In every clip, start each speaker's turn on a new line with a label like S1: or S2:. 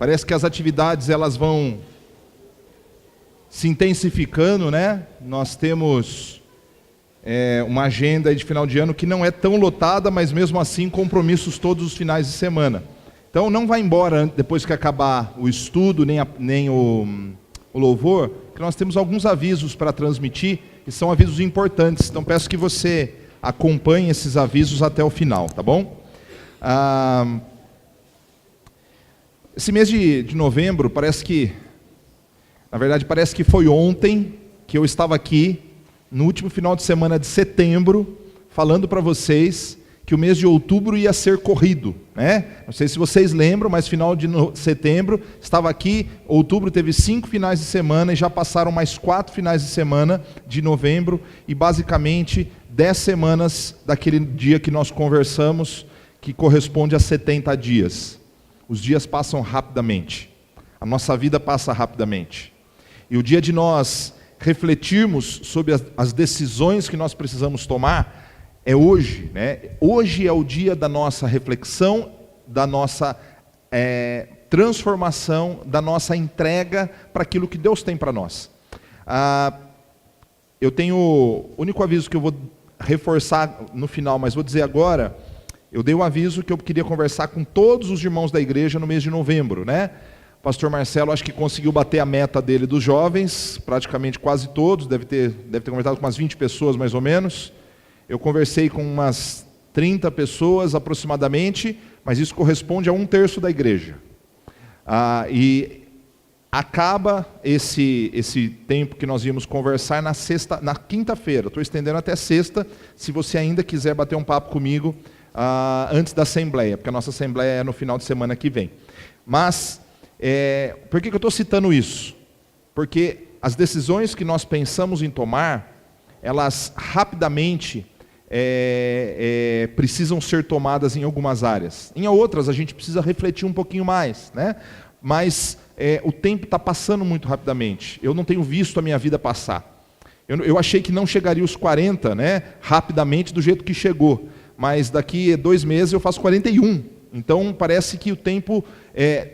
S1: Parece que as atividades elas vão se intensificando, né? Nós temos uma agenda de final de ano que não é tão lotada, mas mesmo assim compromissos todos os finais de semana. Então não vai embora depois que acabar o estudo, nem o louvor, que nós temos alguns avisos para transmitir, que são avisos importantes. Então peço que você acompanhe esses avisos até o final, tá bom? Esse mês de novembro, parece que foi ontem que eu estava aqui, no último final de semana de setembro, falando para vocês que o mês de outubro ia ser corrido, né? Não sei se vocês lembram, mas final de setembro, estava aqui, outubro teve 5 finais de semana, e já passaram mais 4 finais de semana de novembro, e basicamente 10 semanas daquele dia que nós conversamos, que corresponde a 70 dias. Os dias passam rapidamente, a nossa vida passa rapidamente, e o dia de nós refletirmos sobre as decisões que nós precisamos tomar, é hoje, né? Hoje é o dia da nossa reflexão, da nossa transformação, da nossa entrega para aquilo que Deus tem para nós. Eu tenho, o único aviso que eu vou reforçar no final, mas vou dizer agora, eu dei um aviso que eu queria conversar com todos os irmãos da igreja no mês de novembro, né? O pastor Marcelo acho que conseguiu bater a meta dele dos jovens, praticamente quase todos, deve ter conversado com umas 20 pessoas mais ou menos. Eu conversei com umas 30 pessoas aproximadamente, mas isso corresponde a 1/3 da igreja. E acaba esse tempo que nós íamos conversar na quinta-feira. Estou estendendo até sexta, se você ainda quiser bater um papo comigo antes da assembleia, porque a nossa assembleia é no final de semana que vem. Mas, por que eu estou citando isso? Porque as decisões que nós pensamos em tomar, elas rapidamente precisam ser tomadas em algumas áreas. Em outras a gente precisa refletir um pouquinho mais, né? Mas o tempo está passando muito rapidamente. Eu não tenho visto a minha vida passar. Eu achei que não chegaria os 40, né, rapidamente do jeito que chegou. Mas daqui a 2 meses eu faço 41. Então parece que o tempo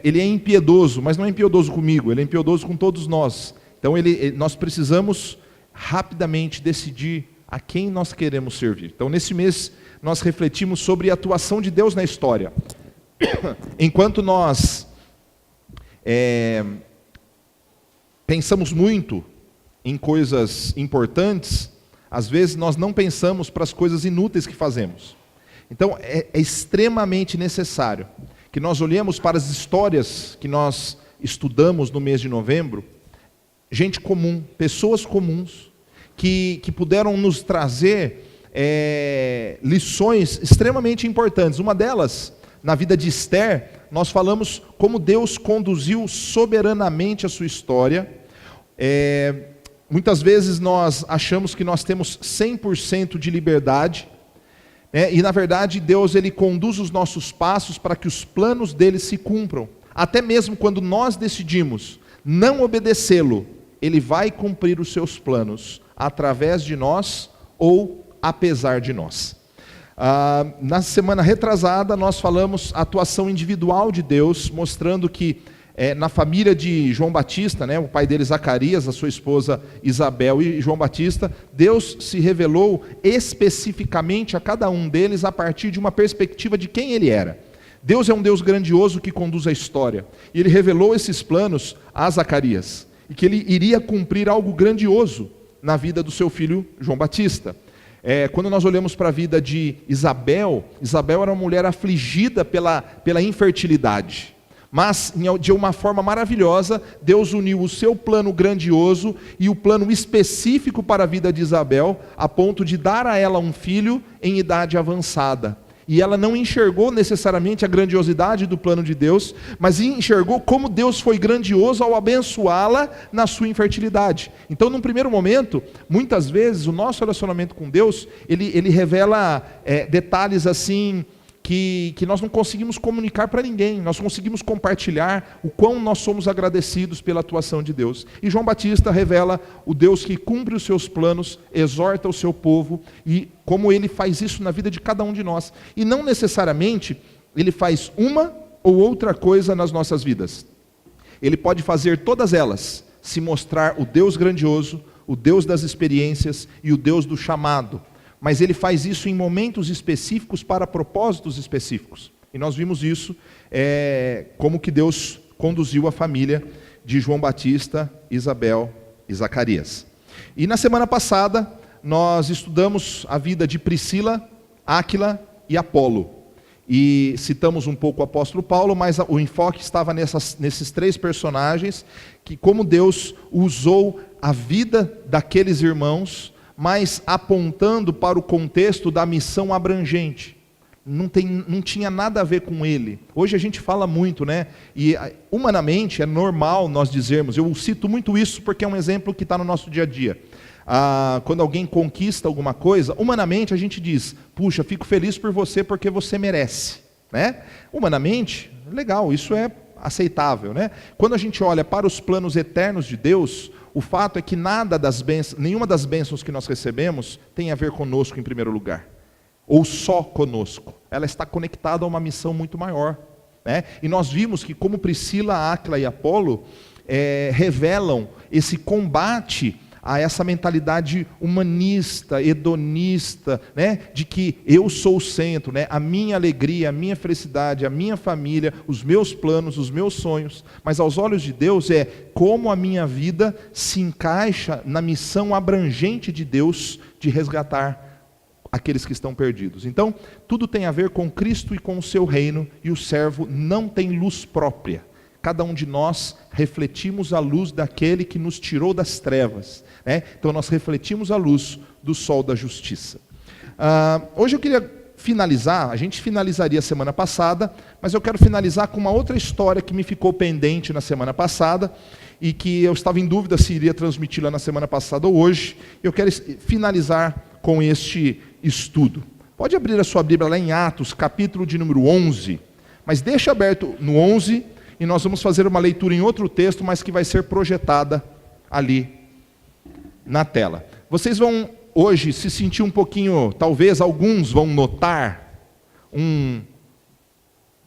S1: ele é impiedoso, mas não é impiedoso comigo, ele é impiedoso com todos nós. Então nós precisamos rapidamente decidir a quem nós queremos servir. Então nesse mês nós refletimos sobre a atuação de Deus na história. Enquanto nós pensamos muito em coisas importantes, às vezes nós não pensamos para as coisas inúteis que fazemos. Então é extremamente necessário que nós olhemos para as histórias que nós estudamos no mês de novembro, gente comum, pessoas comuns, que puderam nos trazer lições extremamente importantes. Uma delas, na vida de Esther, nós falamos como Deus conduziu soberanamente a sua história. Muitas vezes nós achamos que nós temos 100% de liberdade, e na verdade Deus ele conduz os nossos passos para que os planos dele se cumpram. Até mesmo quando nós decidimos não obedecê-lo, ele vai cumprir os seus planos através de nós ou apesar de nós. Na semana retrasada nós falamos a atuação individual de Deus, mostrando que na família de João Batista, né, o pai dele Zacarias, a sua esposa Isabel e João Batista, Deus se revelou especificamente a cada um deles a partir de uma perspectiva de quem ele era. Deus é um Deus grandioso que conduz a história, e ele revelou esses planos a Zacarias, e que ele iria cumprir algo grandioso na vida do seu filho João Batista. Quando nós olhamos para a vida de Isabel era uma mulher afligida pela infertilidade, mas de uma forma maravilhosa, Deus uniu o seu plano grandioso e o plano específico para a vida de Isabel, a ponto de dar a ela um filho em idade avançada. E ela não enxergou necessariamente a grandiosidade do plano de Deus, mas enxergou como Deus foi grandioso ao abençoá-la na sua infertilidade. Então, num primeiro momento, muitas vezes, o nosso relacionamento com Deus, ele revela detalhes assim, que nós não conseguimos comunicar para ninguém, nós conseguimos compartilhar o quão nós somos agradecidos pela atuação de Deus. E João Batista revela o Deus que cumpre os seus planos, exorta o seu povo, e como ele faz isso na vida de cada um de nós. E não necessariamente ele faz uma ou outra coisa nas nossas vidas. Ele pode fazer todas elas, se mostrar o Deus grandioso, o Deus das experiências e o Deus do chamado. Mas Ele faz isso em momentos específicos para propósitos específicos. E nós vimos isso, como que Deus conduziu a família de João Batista, Isabel e Zacarias. E na semana passada, nós estudamos a vida de Priscila, Áquila e Apolo. E citamos um pouco o apóstolo Paulo, mas o enfoque estava nesses três personagens, que como Deus usou a vida daqueles irmãos, mas apontando para o contexto da missão abrangente. Não tinha nada a ver com ele. Hoje a gente fala muito, né? E humanamente é normal nós dizermos, eu cito muito isso porque é um exemplo que está no nosso dia a dia. Quando alguém conquista alguma coisa, humanamente a gente diz, puxa, fico feliz por você porque você merece, né? Humanamente, legal, isso é aceitável, né? Quando a gente olha para os planos eternos de Deus, o fato é que nenhuma das bênçãos que nós recebemos tem a ver conosco em primeiro lugar, ou só conosco. Ela está conectada a uma missão muito maior, né? E nós vimos que como Priscila, Áquila e Apolo revelam esse combate a essa mentalidade humanista, hedonista, né? De que eu sou o centro, né? A minha alegria, a minha felicidade, a minha família, os meus planos, os meus sonhos. Mas aos olhos de Deus é como a minha vida se encaixa na missão abrangente de Deus de resgatar aqueles que estão perdidos. Então, tudo tem a ver com Cristo e com o seu reino, e o servo não tem luz própria. Cada um de nós refletimos a luz daquele que nos tirou das trevas, né? Então nós refletimos a luz do sol da justiça. Hoje eu queria finalizar, a gente finalizaria a semana passada, mas eu quero finalizar com uma outra história que me ficou pendente na semana passada, e que eu estava em dúvida se iria transmiti-la na semana passada ou hoje. Eu quero finalizar com este estudo. Pode abrir a sua Bíblia lá em Atos, capítulo de número 11, mas deixa aberto no 11, e nós vamos fazer uma leitura em outro texto, mas que vai ser projetada ali na tela. Vocês vão hoje se sentir um pouquinho, talvez alguns vão notar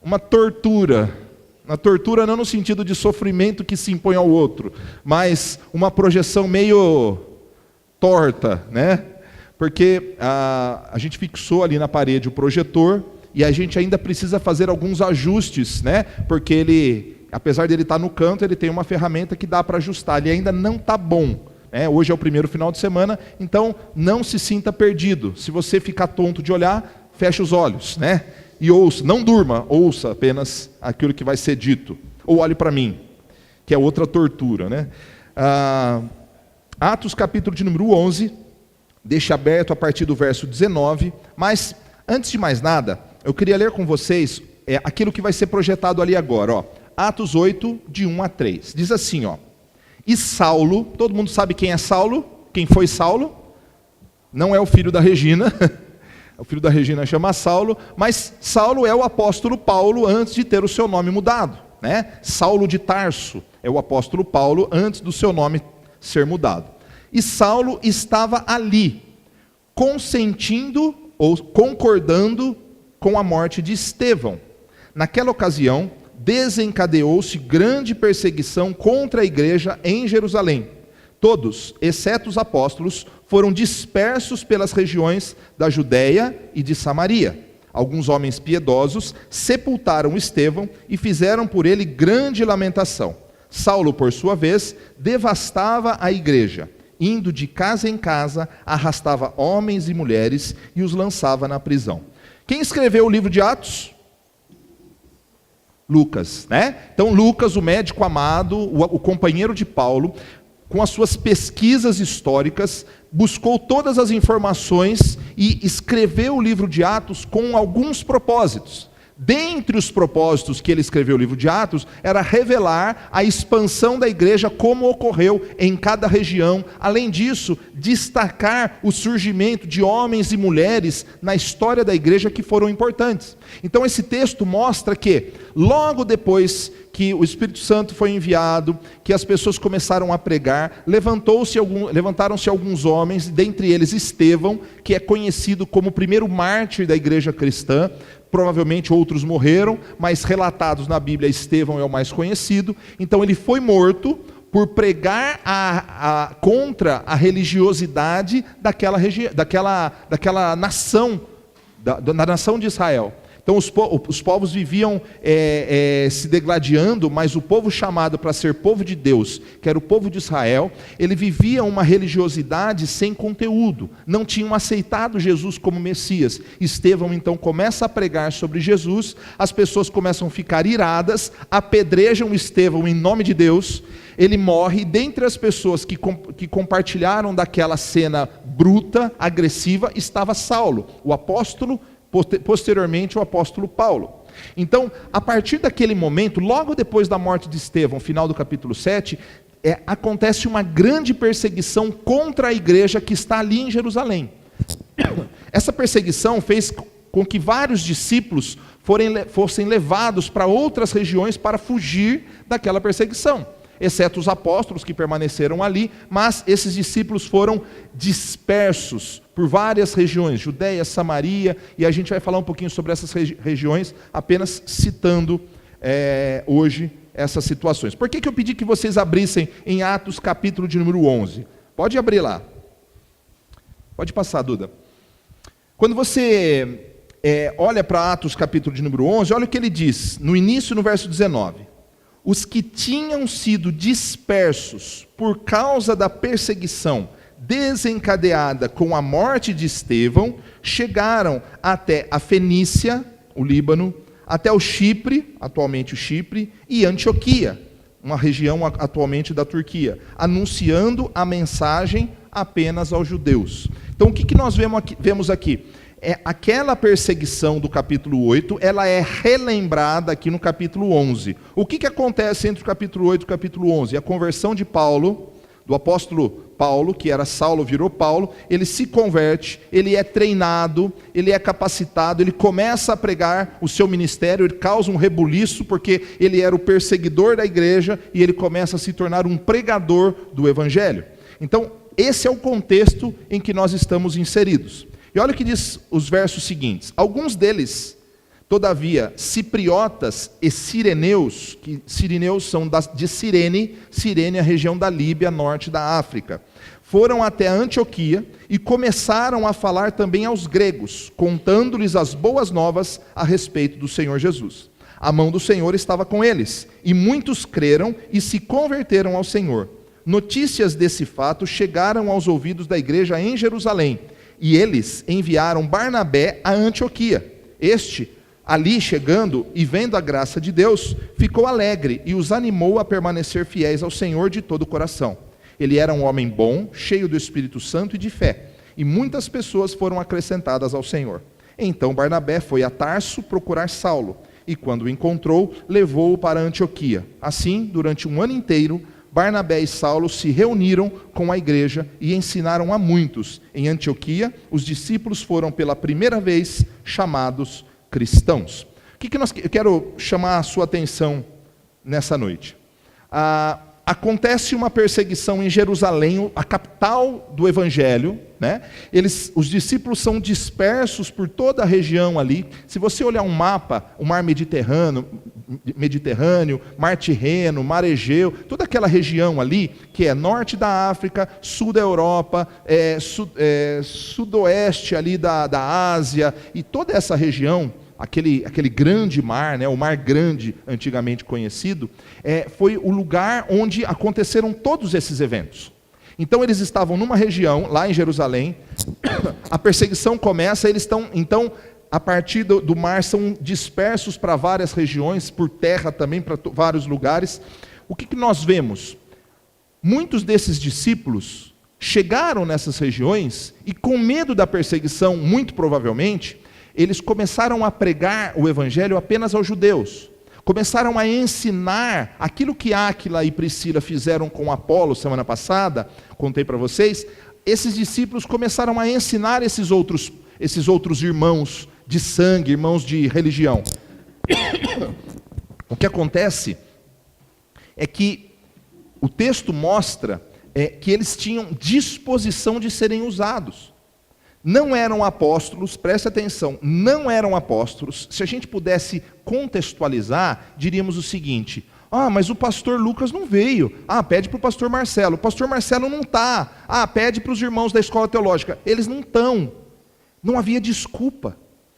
S1: uma tortura. Uma tortura não no sentido de sofrimento que se impõe ao outro, mas uma projeção meio torta, né? Porque a gente fixou ali na parede o projetor, e a gente ainda precisa fazer alguns ajustes, né? Porque ele, apesar de ele estar no canto, ele tem uma ferramenta que dá para ajustar. Ele ainda não está bom, né? Hoje é o primeiro final de semana, então não se sinta perdido. Se você ficar tonto de olhar, feche os olhos, né? E ouça, não durma, ouça apenas aquilo que vai ser dito. Ou olhe para mim, que é outra tortura, né? Atos capítulo de número 11, deixa aberto a partir do verso 19, mas antes de mais nada, eu queria ler com vocês aquilo que vai ser projetado ali agora, ó. Atos 8, de 1 a 3. Diz assim, ó. E Saulo, todo mundo sabe quem é Saulo? Quem foi Saulo? Não é o filho da Regina. O filho da Regina chama Saulo, mas Saulo é o apóstolo Paulo antes de ter o seu nome mudado, né? Saulo de Tarso é o apóstolo Paulo antes do seu nome ser mudado. E Saulo estava ali, consentindo ou concordando com a morte de Estevão. Naquela ocasião, desencadeou-se grande perseguição contra a igreja em Jerusalém. Todos, exceto os apóstolos, foram dispersos pelas regiões da Judéia e de Samaria. Alguns homens piedosos sepultaram Estevão e fizeram por ele grande lamentação. Saulo, por sua vez, devastava a igreja. Indo de casa em casa, arrastava homens e mulheres e os lançava na prisão. Quem escreveu o livro de Atos? Lucas, né? Então Lucas, o médico amado, o companheiro de Paulo, com as suas pesquisas históricas, buscou todas as informações e escreveu o livro de Atos com alguns propósitos. Dentre os propósitos que ele escreveu o livro de Atos, era revelar a expansão da igreja como ocorreu em cada região. Além disso, destacar o surgimento de homens e mulheres na história da igreja que foram importantes. Então esse texto mostra que, logo depois que o Espírito Santo foi enviado, que as pessoas começaram a pregar, levantaram-se alguns homens, dentre eles Estevão, que é conhecido como o primeiro mártir da igreja cristã. Provavelmente outros morreram, mas relatados na Bíblia, Estevão é o mais conhecido. Então ele foi morto por pregar contra a religiosidade daquela nação, da nação de Israel. Então os povos viviam se degladiando, mas o povo chamado para ser povo de Deus, que era o povo de Israel, ele vivia uma religiosidade sem conteúdo, não tinham aceitado Jesus como Messias. Estevão então começa a pregar sobre Jesus, as pessoas começam a ficar iradas, apedrejam Estevão em nome de Deus, ele morre. Dentre as pessoas que compartilharam daquela cena bruta, agressiva, estava Saulo, o apóstolo, posteriormente o apóstolo Paulo. Então, a partir daquele momento, logo depois da morte de Estevão, final do capítulo 7, acontece uma grande perseguição contra a igreja que está ali em Jerusalém. Essa perseguição fez com que vários discípulos fossem levados para outras regiões para fugir daquela perseguição, exceto os apóstolos que permaneceram ali, mas esses discípulos foram dispersos por várias regiões, Judeia, Samaria, e a gente vai falar um pouquinho sobre essas regiões, apenas citando hoje essas situações. Por que eu pedi que vocês abrissem em Atos capítulo de número 11? Pode abrir lá. Pode passar, Duda. Quando você olha para Atos capítulo de número 11, olha o que ele diz, no início, no verso 19. Os que tinham sido dispersos por causa da perseguição desencadeada com a morte de Estevão, chegaram até a Fenícia, o Líbano, até o Chipre, atualmente o Chipre, e Antioquia, uma região atualmente da Turquia, anunciando a mensagem apenas aos judeus. Então o que nós vemos aqui? Aquela perseguição do capítulo 8, ela é relembrada aqui no capítulo 11. O que acontece entre o capítulo 8 e o capítulo 11? A conversão de Paulo, do apóstolo Paulo, que era Saulo, virou Paulo, ele se converte, ele é treinado, ele é capacitado, ele começa a pregar o seu ministério, ele causa um rebuliço, porque ele era o perseguidor da igreja, e ele começa a se tornar um pregador do evangelho. Então, esse é o contexto em que nós estamos inseridos. E olha o que diz os versos seguintes. Alguns deles, todavia, cipriotas e sireneus, que sireneus são de Cirene, Cirene é a região da Líbia, norte da África, foram até Antioquia e começaram a falar também aos gregos, contando-lhes as boas novas a respeito do Senhor Jesus. A mão do Senhor estava com eles, e muitos creram e se converteram ao Senhor. Notícias desse fato chegaram aos ouvidos da igreja em Jerusalém, e eles enviaram Barnabé a Antioquia. Este, ali chegando e vendo a graça de Deus, ficou alegre e os animou a permanecer fiéis ao Senhor de todo o coração. Ele era um homem bom, cheio do Espírito Santo e de fé, e muitas pessoas foram acrescentadas ao Senhor. Então Barnabé foi a Tarso procurar Saulo, e quando o encontrou, levou-o para Antioquia. Assim, durante um ano inteiro, Barnabé e Saulo se reuniram com a igreja e ensinaram a muitos. Em Antioquia, os discípulos foram pela primeira vez chamados cristãos. Eu quero chamar a sua atenção nessa noite. Acontece uma perseguição em Jerusalém, a capital do evangelho, né? Os discípulos são dispersos por toda a região ali. Se você olhar um mapa, o mar Mediterrâneo, Mar Tirreno, Mar Egeu, toda aquela região ali, que é norte da África, sul da Europa, sudoeste ali da Ásia, e toda essa região, aquele grande mar, né, o Mar Grande, antigamente conhecido, foi o lugar onde aconteceram todos esses eventos. Então eles estavam numa região, lá em Jerusalém, a perseguição começa, eles estão, então, a partir do mar, são dispersos para várias regiões, por terra também, para vários lugares. O que nós vemos? Muitos desses discípulos chegaram nessas regiões, e com medo da perseguição, muito provavelmente, eles começaram a pregar o evangelho apenas aos judeus. Começaram a ensinar aquilo que Áquila e Priscila fizeram com Apolo semana passada, contei para vocês. Esses discípulos começaram a ensinar esses outros irmãos de sangue, irmãos de religião. O que acontece é que o texto mostra que eles tinham disposição de serem usados. Não eram apóstolos, preste atenção, não eram apóstolos. Se a gente pudesse contextualizar, diríamos o seguinte: mas o pastor Lucas não veio. Pede para o pastor Marcelo. O pastor Marcelo não está. Pede para os irmãos da escola teológica. Eles não estão. Não havia desculpa.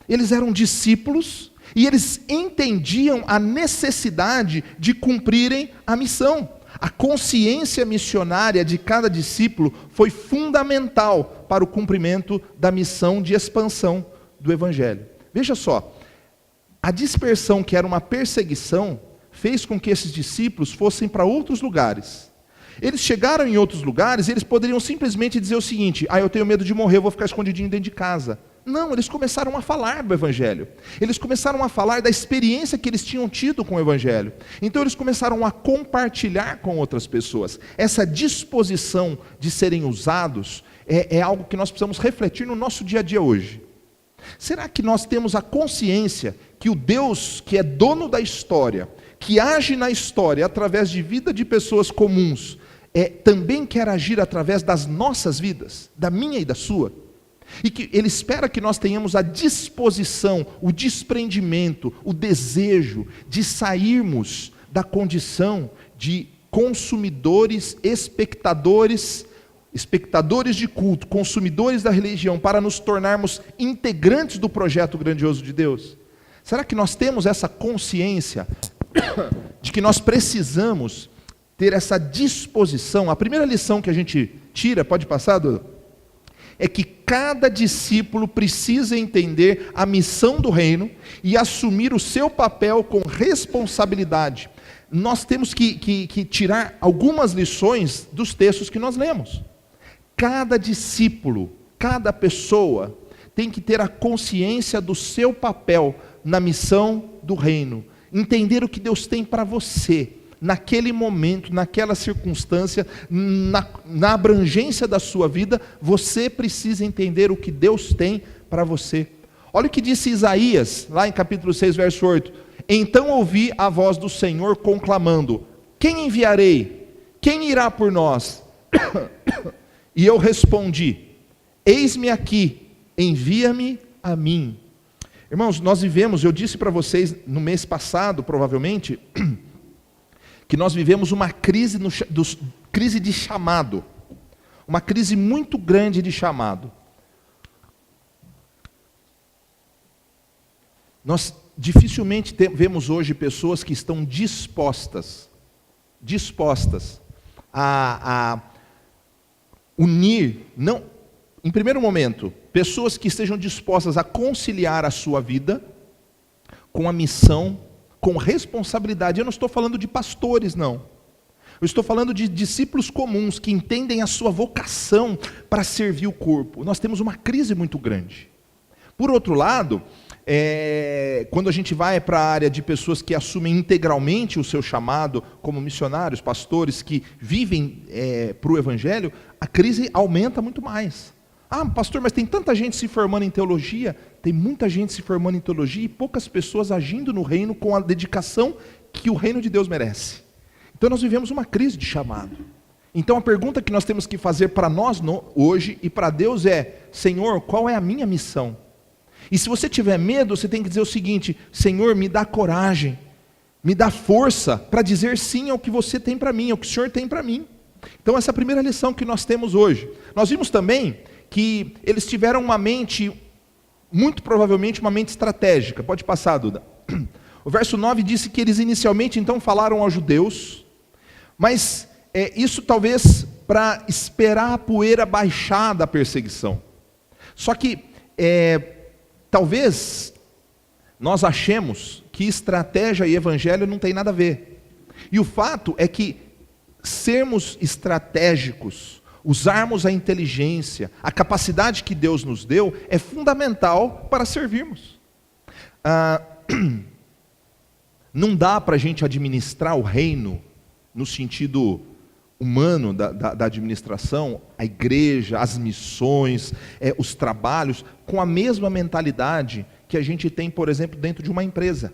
S1: Eles eram discípulos e eles entendiam a necessidade de cumprirem a missão. A consciência missionária de cada discípulo foi fundamental para o cumprimento da missão de expansão do Evangelho. Veja só, a dispersão, que era uma perseguição, fez com que esses discípulos fossem para outros lugares. Eles chegaram em outros lugares e eles poderiam simplesmente dizer o seguinte: eu tenho medo de morrer, eu vou ficar escondidinho dentro de casa. Não, eles começaram a falar do Evangelho. Eles começaram a falar da experiência que eles tinham tido com o Evangelho. Então eles começaram a compartilhar com outras pessoas. Essa disposição de serem usados é algo que nós precisamos refletir no nosso dia a dia hoje. Será que nós temos a consciência que o Deus que é dono da história, que age na história através de vida de pessoas comuns, também quer agir através das nossas vidas, da minha e da sua? E que Ele espera que nós tenhamos a disposição, o desprendimento, o desejo de sairmos da condição de consumidores, espectadores de culto, consumidores da religião, para nos tornarmos integrantes do projeto grandioso de Deus. Será que nós temos essa consciência de que nós precisamos ter essa disposição? A primeira lição que a gente tira, pode passar, Dudu? É que cada discípulo precisa entender a missão do reino e assumir o seu papel com responsabilidade. Nós temos que tirar algumas lições dos textos que nós lemos. Cada discípulo, cada pessoa tem que ter a consciência do seu papel na missão do reino. Entender o que Deus tem para você, naquele momento, naquela circunstância, na abrangência da sua vida, você precisa entender o que Deus tem para você. Olha o que disse Isaías, lá em capítulo 6, verso 8. Então ouvi a voz do Senhor conclamando: quem enviarei? Quem irá por nós? E eu respondi: eis-me aqui, envia-me a mim. Irmãos, nós vivemos, eu disse para vocês no mês passado, provavelmente, que nós vivemos uma crise, crise de chamado, uma crise muito grande de chamado. Nós dificilmente vemos hoje pessoas que estão dispostas a unir, não, em primeiro momento, pessoas que estejam dispostas a conciliar a sua vida com a missão, com responsabilidade. Eu não estou falando de pastores, não. Eu estou falando de discípulos comuns que entendem a sua vocação para servir o corpo. Nós temos uma crise muito grande. Por outro lado, quando a gente vai para a área de pessoas que assumem integralmente o seu chamado, como missionários, pastores que vivem para o Evangelho, a crise aumenta muito mais. Pastor, mas tem tanta gente se formando em teologia. Tem muita gente se formando em teologia e poucas pessoas agindo no reino com a dedicação que o reino de Deus merece. Então nós vivemos uma crise de chamado. Então a pergunta que nós temos que fazer para nós hoje e para Deus é: Senhor, qual é a minha missão? E se você tiver medo, você tem que dizer o seguinte: Senhor, me dá coragem, me dá força para dizer sim ao que você tem para mim, ao que o Senhor tem para mim. Então essa é a primeira lição que nós temos hoje. Nós vimos também que eles tiveram uma mente, muito provavelmente uma mente estratégica. Pode passar, Duda. O verso 9 disse que eles inicialmente então falaram aos judeus, mas isso talvez para esperar a poeira baixar da perseguição. Só que talvez nós achemos que estratégia e evangelho não tem nada a ver. E o fato é que sermos estratégicos, usarmos a inteligência, a capacidade que Deus nos deu, é fundamental para servirmos. Não dá para a gente administrar o reino no sentido humano da administração, a igreja, as missões, os trabalhos, com a mesma mentalidade que a gente tem, por exemplo, dentro de uma empresa.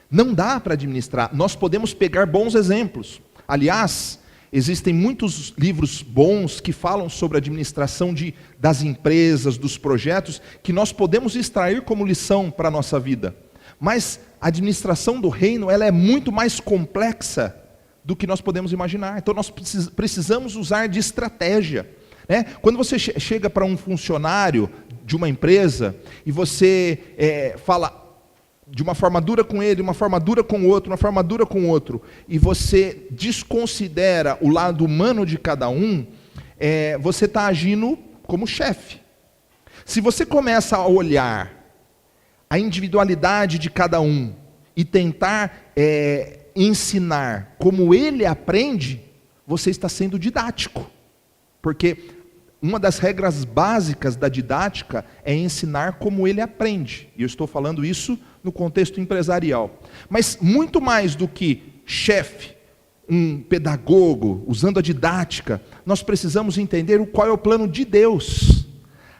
S1: Não dá para administrar. Nós podemos pegar bons exemplos. Aliás, existem muitos livros bons que falam sobre a administração das empresas, dos projetos, que nós podemos extrair como lição para a nossa vida. Mas a administração do reino, ela é muito mais complexa do que nós podemos imaginar. Então nós precisamos usar de estratégia. Né? Quando você chega para um funcionário de uma empresa e você fala de uma forma dura com ele, uma forma dura com o outro, uma forma dura com o outro, e você desconsidera o lado humano de cada um, você está agindo como chefe. Se você começa a olhar a individualidade de cada um e tentar ensinar como ele aprende, você está sendo didático. Porque uma das regras básicas da didática é ensinar como ele aprende. E eu estou falando isso no contexto empresarial. Mas muito mais do que chefe, um pedagogo, usando a didática, nós precisamos entender qual é o plano de Deus.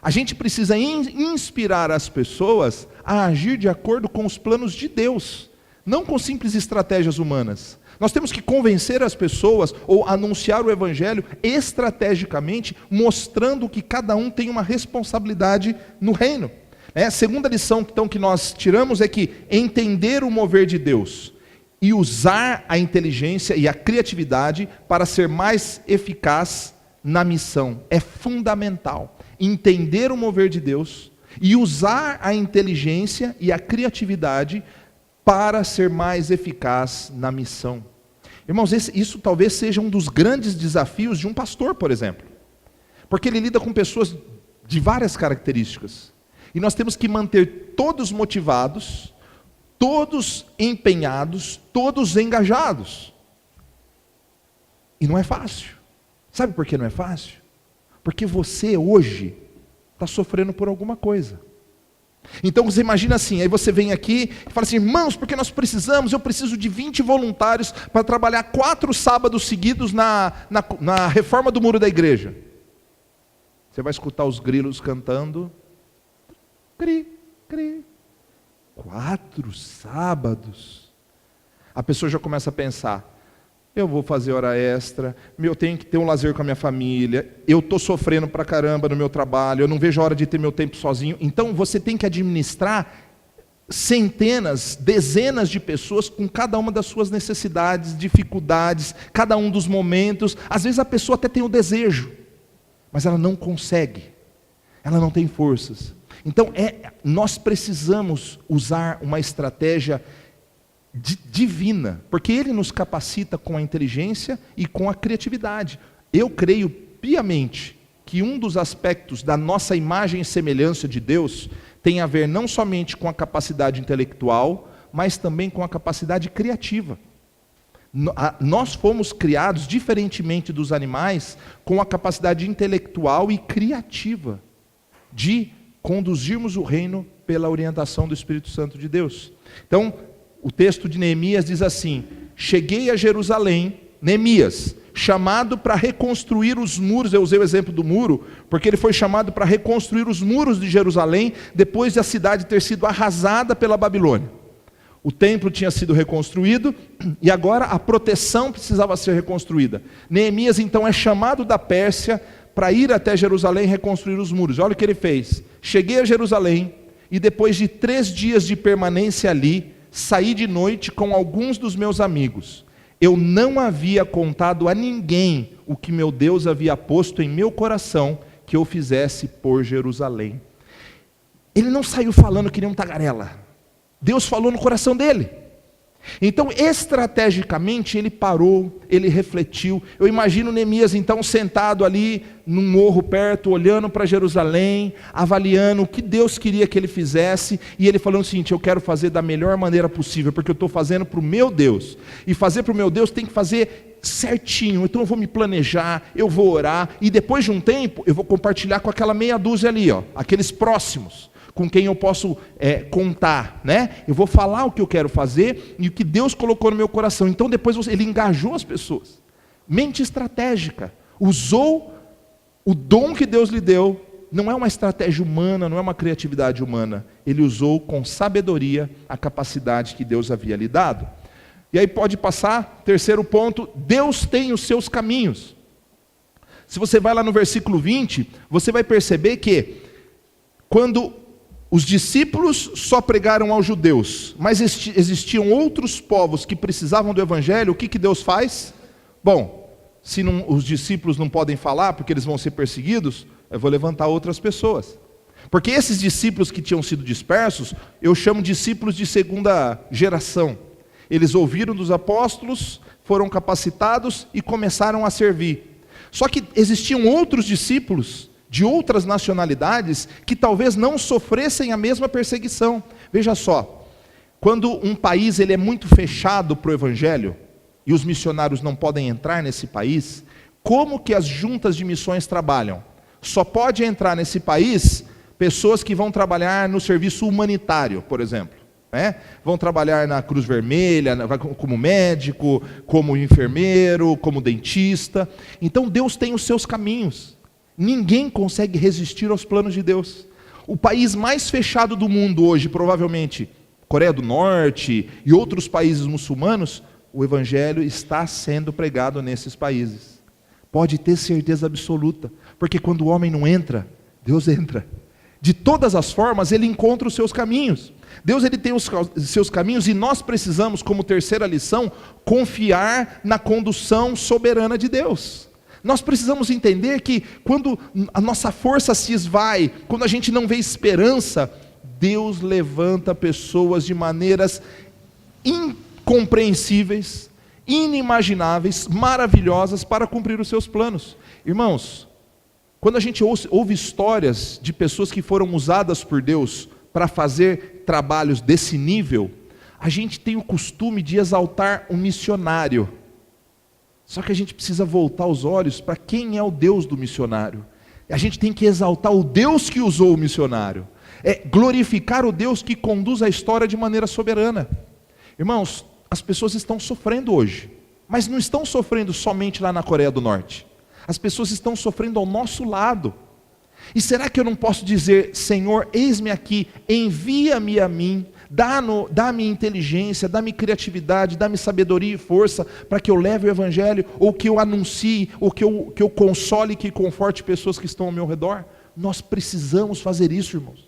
S1: A gente precisa inspirar as pessoas a agir de acordo com os planos de Deus, não com simples estratégias humanas. Nós temos que convencer as pessoas ou anunciar o Evangelho estrategicamente, mostrando que cada um tem uma responsabilidade no reino. A segunda lição então, que nós tiramos é que entender o mover de Deus e usar a inteligência e a criatividade para ser mais eficaz na missão é fundamental. Entender o mover de Deus e usar a inteligência e a criatividade para ser mais eficaz na missão. Irmãos, isso talvez seja um dos grandes desafios de um pastor, por exemplo. Porque ele lida com pessoas de várias características. E nós temos que manter todos motivados, todos empenhados, todos engajados. E não é fácil. Sabe por que não é fácil? Porque você hoje está sofrendo por alguma coisa. Então você imagina assim, aí você vem aqui e fala assim: irmãos, porque eu preciso de 20 voluntários para trabalhar 4 sábados seguidos na reforma do muro da igreja. Você vai escutar os grilos cantando, cri, cri, 4 sábados. A pessoa já começa a pensar: eu vou fazer hora extra, eu tenho que ter um lazer com a minha família, eu estou sofrendo pra caramba no meu trabalho, eu não vejo a hora de ter meu tempo sozinho. Então você tem que administrar centenas, dezenas de pessoas com cada uma das suas necessidades, dificuldades, cada um dos momentos. Às vezes a pessoa até tem o desejo, mas ela não consegue, ela não tem forças. Então nós precisamos usar uma estratégia divina, porque Ele nos capacita com a inteligência e com a criatividade. Eu creio piamente que um dos aspectos da nossa imagem e semelhança de Deus tem a ver não somente com a capacidade intelectual, mas também com a capacidade criativa. Nós fomos criados, diferentemente dos animais, com a capacidade intelectual e criativa de conduzirmos o reino pela orientação do Espírito Santo de Deus. Então, o texto de Neemias diz assim: cheguei a Jerusalém, Neemias, chamado para reconstruir os muros. Eu usei o exemplo do muro, porque ele foi chamado para reconstruir os muros de Jerusalém, depois de a cidade ter sido arrasada pela Babilônia. O templo tinha sido reconstruído, e agora a proteção precisava ser reconstruída. Neemias então é chamado da Pérsia para ir até Jerusalém e reconstruir os muros. Olha o que ele fez: cheguei a Jerusalém, e depois de 3 dias de permanência ali, saí de noite com alguns dos meus amigos. Eu não havia contado a ninguém o que meu Deus havia posto em meu coração que eu fizesse por Jerusalém. Ele não saiu falando que nem um tagarela. Deus falou no coração dele. Então, estrategicamente, ele parou, ele refletiu. Eu imagino Neemias, então, sentado ali num morro perto, olhando para Jerusalém, avaliando o que Deus queria que ele fizesse, e ele falando o seguinte: eu quero fazer da melhor maneira possível, porque eu estou fazendo para o meu Deus, e fazer para o meu Deus tem que fazer certinho. Então eu vou me planejar, eu vou orar, e depois de um tempo, eu vou compartilhar com aquela meia dúzia ali, aqueles próximos, com quem eu posso contar, né? Eu vou falar o que eu quero fazer e o que Deus colocou no meu coração. Então depois ele engajou as pessoas. Mente estratégica. Usou o dom que Deus lhe deu não é uma estratégia humana, não é uma criatividade humana. Ele usou com sabedoria a capacidade que Deus havia lhe dado. E aí pode passar, terceiro ponto, Deus tem os seus caminhos. Se você vai lá no versículo 20, você vai perceber que quando os discípulos só pregaram aos judeus, mas existiam outros povos que precisavam do evangelho, o que Deus faz? Bom, se os discípulos não podem falar porque eles vão ser perseguidos, eu vou levantar outras pessoas. Porque esses discípulos que tinham sido dispersos, eu chamo discípulos de segunda geração. Eles ouviram dos apóstolos, foram capacitados e começaram a servir. Só que existiam outros discípulos de outras nacionalidades que talvez não sofressem a mesma perseguição. Veja só, quando um país ele é muito fechado para o evangelho e os missionários não podem entrar nesse país, como que as juntas de missões trabalham? Só pode entrar nesse país pessoas que vão trabalhar no serviço humanitário, por exemplo. Vão trabalhar na Cruz Vermelha, como médico, como enfermeiro, como dentista. Então Deus tem os seus caminhos. Ninguém consegue resistir aos planos de Deus. O país mais fechado do mundo hoje, provavelmente, Coreia do Norte e outros países muçulmanos, o evangelho está sendo pregado nesses países. Pode ter certeza absoluta, porque quando o homem não entra, Deus entra. De todas as formas, ele encontra os seus caminhos. Deus ele tem os seus caminhos e nós precisamos, como terceira lição, confiar na condução soberana de Deus. Nós precisamos entender que quando a nossa força se esvai, quando a gente não vê esperança, Deus levanta pessoas de maneiras incompreensíveis, inimagináveis, maravilhosas para cumprir os seus planos. Irmãos, quando a gente ouve histórias de pessoas que foram usadas por Deus para fazer trabalhos desse nível, a gente tem o costume de exaltar um missionário. Só que a gente precisa voltar os olhos para quem é o Deus do missionário. A gente tem que exaltar o Deus que usou o missionário. Glorificar o Deus que conduz a história de maneira soberana. Irmãos, as pessoas estão sofrendo hoje, mas não estão sofrendo somente lá na Coreia do Norte. As pessoas estão sofrendo ao nosso lado. E será que eu não posso dizer, Senhor, eis-me aqui, envia-me a mim, dá-me inteligência, dá-me criatividade, dá-me sabedoria e força, para que eu leve o evangelho, ou que eu anuncie, ou que eu console, que conforte pessoas que estão ao meu redor? Nós precisamos fazer isso, irmãos.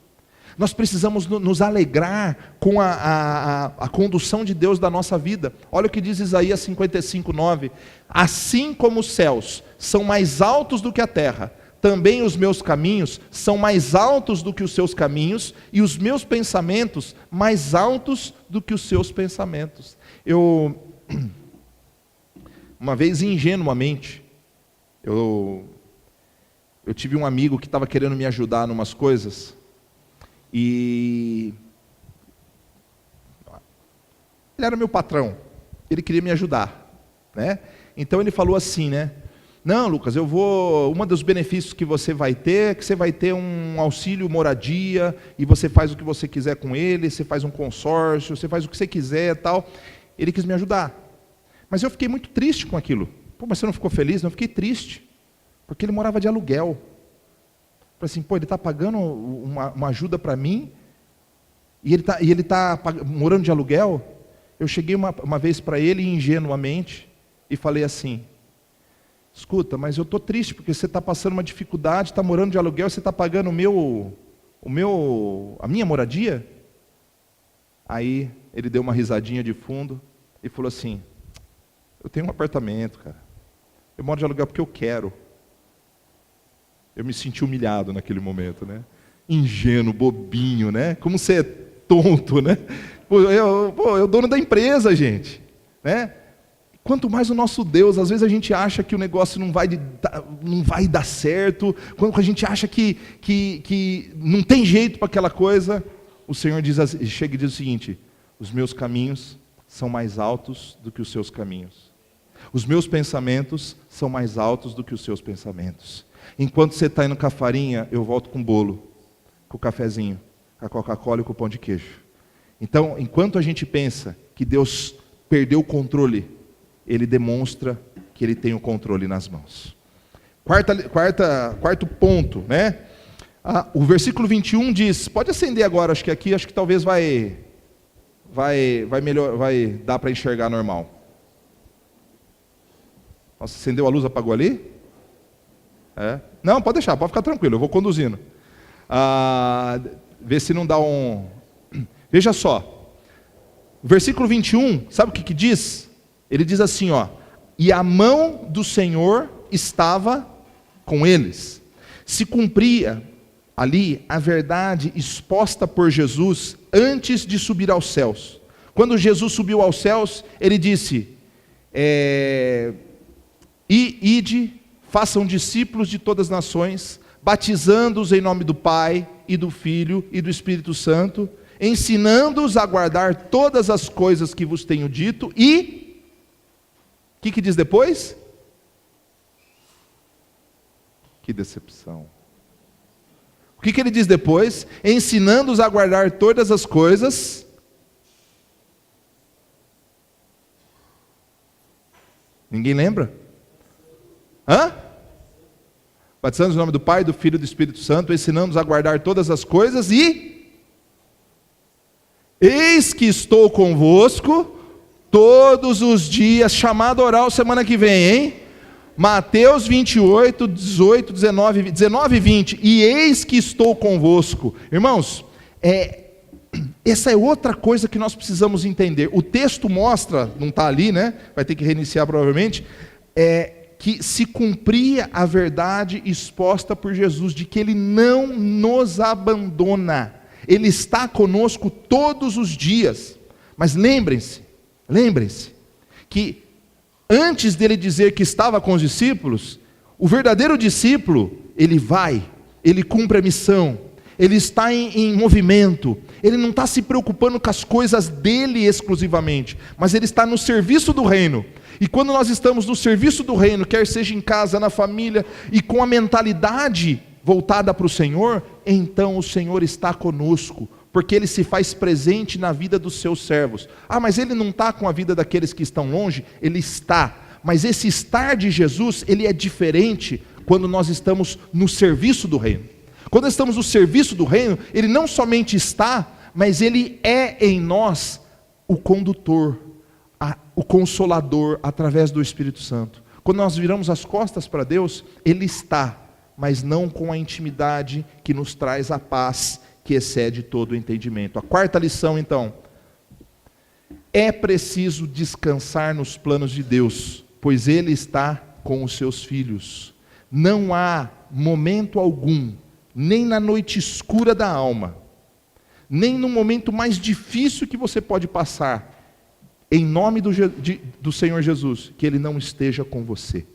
S1: Nós precisamos nos alegrar com a condução de Deus da nossa vida. Olha o que diz Isaías 55:9. Assim como os céus são mais altos do que a terra, também os meus caminhos são mais altos do que os seus caminhos, e os meus pensamentos mais altos do que os seus pensamentos. Uma vez, ingenuamente, eu tive um amigo que estava querendo me ajudar em umas coisas, e ele era meu patrão, ele queria me ajudar, né? Então ele falou assim, né? Não, Lucas, um dos benefícios que você vai ter é que você vai ter um auxílio moradia, e você faz o que você quiser com ele, você faz um consórcio, você faz o que você quiser, tal. Ele quis me ajudar, mas eu fiquei muito triste com aquilo. Pô, mas você não ficou feliz? Não, eu fiquei triste, porque ele morava de aluguel. Falei assim, ele está pagando uma ajuda para mim, e ele está morando de aluguel. Eu cheguei uma vez para ele, ingenuamente, e falei assim, escuta, mas eu estou triste, porque você está passando uma dificuldade, está morando de aluguel, você está pagando a minha moradia? Aí ele deu uma risadinha de fundo, e falou assim, eu tenho um apartamento, cara, eu moro de aluguel porque eu quero. Eu me senti humilhado naquele momento, né? Ingênuo, bobinho, né? Como você é tonto, né? Eu dono da empresa, gente, né? Quanto mais o nosso Deus, às vezes a gente acha que o negócio não vai dar certo, quando a gente acha que não tem jeito para aquela coisa, o Senhor chega e diz o seguinte, os meus caminhos são mais altos do que os seus caminhos. Os meus pensamentos são mais altos do que os seus pensamentos. Enquanto você está indo com a farinha, eu volto com o bolo, com o cafezinho, com a Coca-Cola e com o pão de queijo. Então, enquanto a gente pensa que Deus perdeu o controle, Ele demonstra que Ele tem o controle nas mãos. Quarto ponto, né? O versículo 21 diz, pode acender agora, acho que talvez vai melhor, vai dar para enxergar normal. Nossa, acendeu a luz, apagou ali? Não, pode deixar, pode ficar tranquilo, eu vou conduzindo. Vê se não dá um... Veja só, o versículo 21, sabe o que diz? Ele diz assim, ó, e a mão do Senhor estava com eles. Se cumpria ali a verdade exposta por Jesus antes de subir aos céus. Quando Jesus subiu aos céus, ele disse, ide, façam discípulos de todas as nações, batizando-os em nome do Pai, e do Filho, e do Espírito Santo, ensinando-os a guardar todas as coisas que vos tenho dito, e, o que diz depois? Que decepção. O que ele diz depois? Ensinando-os a guardar todas as coisas. Ninguém lembra? Batizando-os em nome do Pai, do Filho e do Espírito Santo, ensinando-os a guardar todas as coisas e... Eis que estou convosco todos os dias, chamado oral semana que vem, hein? Mateus 28, 18, 19 e 20, e eis que estou convosco. Irmãos, essa é outra coisa que nós precisamos entender. O texto mostra, não está ali, né? Vai ter que reiniciar provavelmente, que se cumpria a verdade exposta por Jesus, de que Ele não nos abandona, Ele está conosco todos os dias. Mas lembrem-se, que antes dele dizer que estava com os discípulos, o verdadeiro discípulo, ele cumpre a missão, ele está em movimento, ele não está se preocupando com as coisas dele exclusivamente, mas ele está no serviço do reino. E quando nós estamos no serviço do reino, quer seja em casa, na família, e com a mentalidade voltada para o Senhor, então o Senhor está conosco, porque Ele se faz presente na vida dos seus servos. Mas Ele não está com a vida daqueles que estão longe? Ele está, mas esse estar de Jesus, ele é diferente quando nós estamos no serviço do reino. Quando estamos no serviço do reino, Ele não somente está, mas Ele é em nós o condutor, o consolador, através do Espírito Santo. Quando nós viramos as costas para Deus, Ele está, mas não com a intimidade que nos traz a paz, que excede todo o entendimento. A quarta lição, então, é preciso descansar nos planos de Deus, pois Ele está com os seus filhos. Não há momento algum, nem na noite escura da alma, nem no momento mais difícil que você pode passar, em nome do Senhor Jesus, que Ele não esteja com você.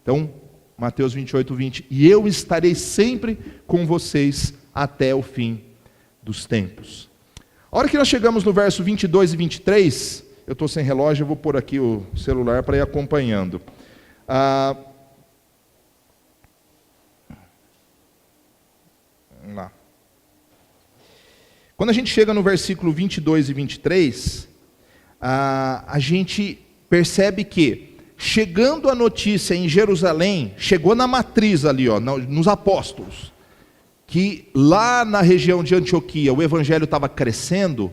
S1: Então, Mateus 28, 20, e eu estarei sempre com vocês até o fim dos tempos. A hora que nós chegamos no verso 22 e 23, eu estou sem relógio, eu vou pôr aqui o celular para ir acompanhando. Vamos lá. Quando a gente chega no versículo 22 e 23, a gente percebe que, chegando a notícia em Jerusalém, chegou na matriz ali, nos apóstolos, que lá na região de Antioquia o evangelho estava crescendo,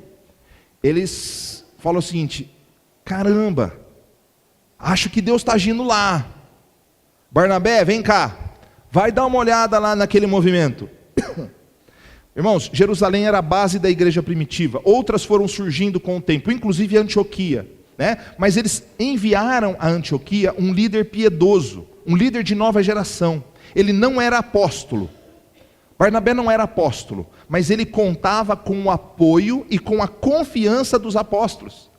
S1: eles falam o seguinte: caramba, acho que Deus está agindo lá. Barnabé, vem cá, vai dar uma olhada lá naquele movimento. Irmãos, Jerusalém era a base da igreja primitiva, outras foram surgindo com o tempo, inclusive Antioquia, né? Mas eles enviaram a Antioquia um líder piedoso, um líder de nova geração. Ele não era apóstolo, Barnabé não era apóstolo, mas ele contava com o apoio e com a confiança dos apóstolos.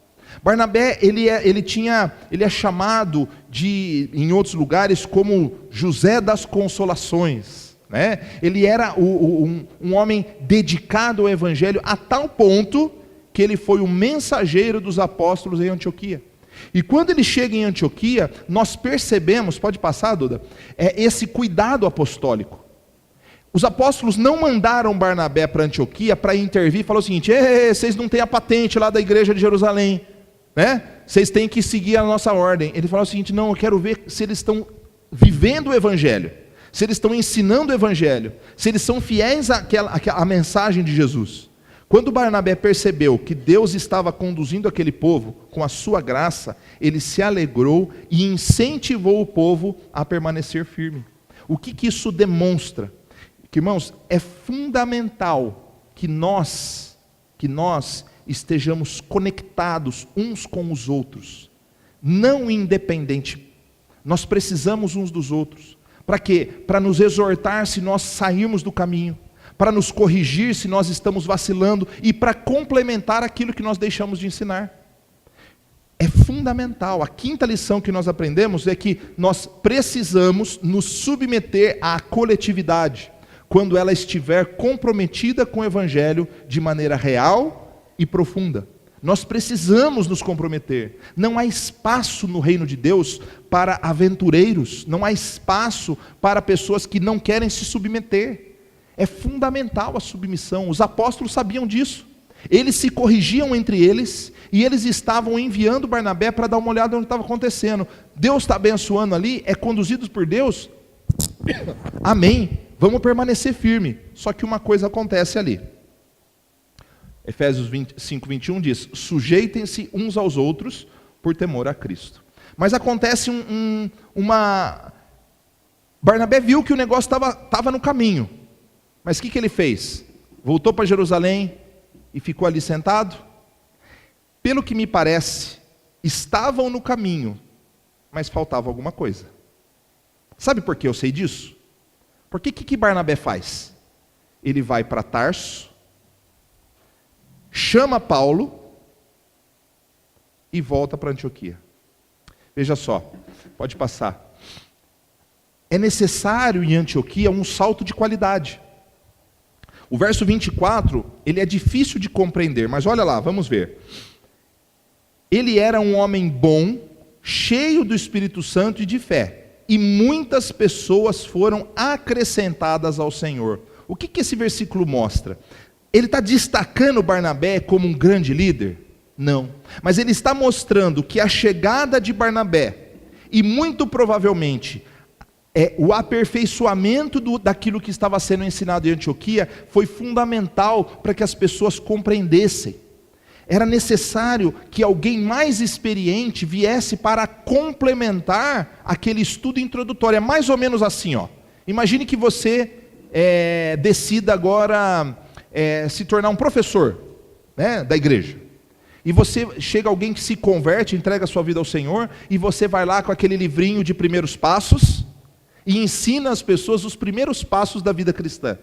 S1: Barnabé, ele é chamado em outros lugares como José das Consolações, né? Ele era um homem dedicado ao evangelho a tal ponto que ele foi o mensageiro dos apóstolos em Antioquia. E quando ele chega em Antioquia, nós percebemos, pode passar, Duda, esse cuidado apostólico. Os apóstolos não mandaram Barnabé para Antioquia para intervir e falar o seguinte: vocês não têm a patente lá da igreja de Jerusalém, né? Vocês têm que seguir a nossa ordem. Ele falou o seguinte: não, eu quero ver se eles estão vivendo o evangelho, se eles estão ensinando o evangelho, se eles são fiéis à mensagem de Jesus. Quando Barnabé percebeu que Deus estava conduzindo aquele povo com a sua graça, ele se alegrou e incentivou o povo a permanecer firme. O que isso demonstra? Que, irmãos, é fundamental que nós estejamos conectados uns com os outros, não independente. Nós precisamos uns dos outros. Para quê? Para nos exortar se nós sairmos do caminho, para nos corrigir se nós estamos vacilando e para complementar aquilo que nós deixamos de ensinar. É fundamental. A quinta lição que nós aprendemos é que nós precisamos nos submeter à coletividade, quando ela estiver comprometida com o evangelho de maneira real e profunda. Nós precisamos nos comprometer. Não há espaço no reino de Deus para aventureiros, não há espaço para pessoas que não querem se submeter. É fundamental a submissão. Os apóstolos sabiam disso. Eles se corrigiam entre eles e eles estavam enviando Barnabé para dar uma olhada no que estava acontecendo. Deus está abençoando ali, é conduzido por Deus. Amém. Vamos permanecer firme. Só que uma coisa acontece ali. Efésios 5:21 diz: sujeitem-se uns aos outros por temor a Cristo. Mas acontece Barnabé viu que o negócio estava no caminho. Mas o que ele fez? Voltou para Jerusalém e ficou ali sentado? Pelo que me parece, estavam no caminho, mas faltava alguma coisa. Sabe por que eu sei disso? Porque o que Barnabé faz? Ele vai para Tarso, chama Paulo e volta para Antioquia. Veja só, pode passar. É necessário em Antioquia um salto de qualidade. O verso 24, ele é difícil de compreender, mas olha lá, vamos ver. Ele era um homem bom, cheio do Espírito Santo e de fé, e muitas pessoas foram acrescentadas ao Senhor. O que esse versículo mostra? Ele está destacando Barnabé como um grande líder? Não. Mas ele está mostrando que a chegada de Barnabé, e muito provavelmente o aperfeiçoamento daquilo que estava sendo ensinado em Antioquia, foi fundamental para que as pessoas compreendessem. Era necessário que alguém mais experiente viesse para complementar aquele estudo introdutório. É mais ou menos assim, ó. Imagine que você decida agora se tornar um professor, né, da igreja. E chega alguém que se converte, entrega a sua vida ao Senhor, e você vai lá com aquele livrinho de primeiros passos, e ensina as pessoas os primeiros passos da vida cristã.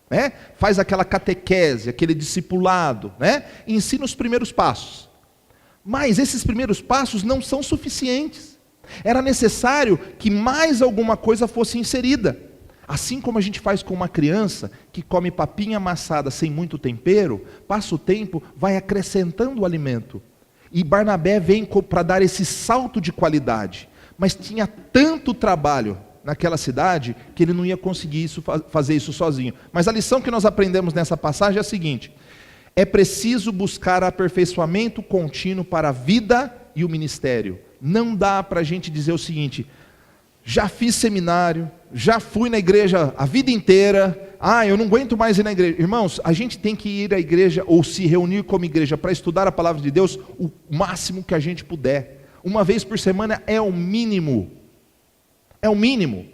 S1: Né? Faz aquela catequese, aquele discipulado, né? E ensina os primeiros passos. Mas esses primeiros passos não são suficientes. Era necessário que mais alguma coisa fosse inserida. Assim como a gente faz com uma criança que come papinha amassada sem muito tempero, passa o tempo, vai acrescentando o alimento. E Barnabé vem para dar esse salto de qualidade. Mas tinha tanto trabalho naquela cidade, que ele não ia conseguir fazer isso sozinho. Mas a lição que nós aprendemos nessa passagem é a seguinte: é preciso buscar aperfeiçoamento contínuo para a vida e o ministério. Não dá para a gente dizer o seguinte: já fiz seminário, já fui na igreja a vida inteira, eu não aguento mais ir na igreja. Irmãos, a gente tem que ir à igreja, ou se reunir como igreja, para estudar a palavra de Deus, o máximo que a gente puder. Uma vez por semana é o mínimo. É o mínimo.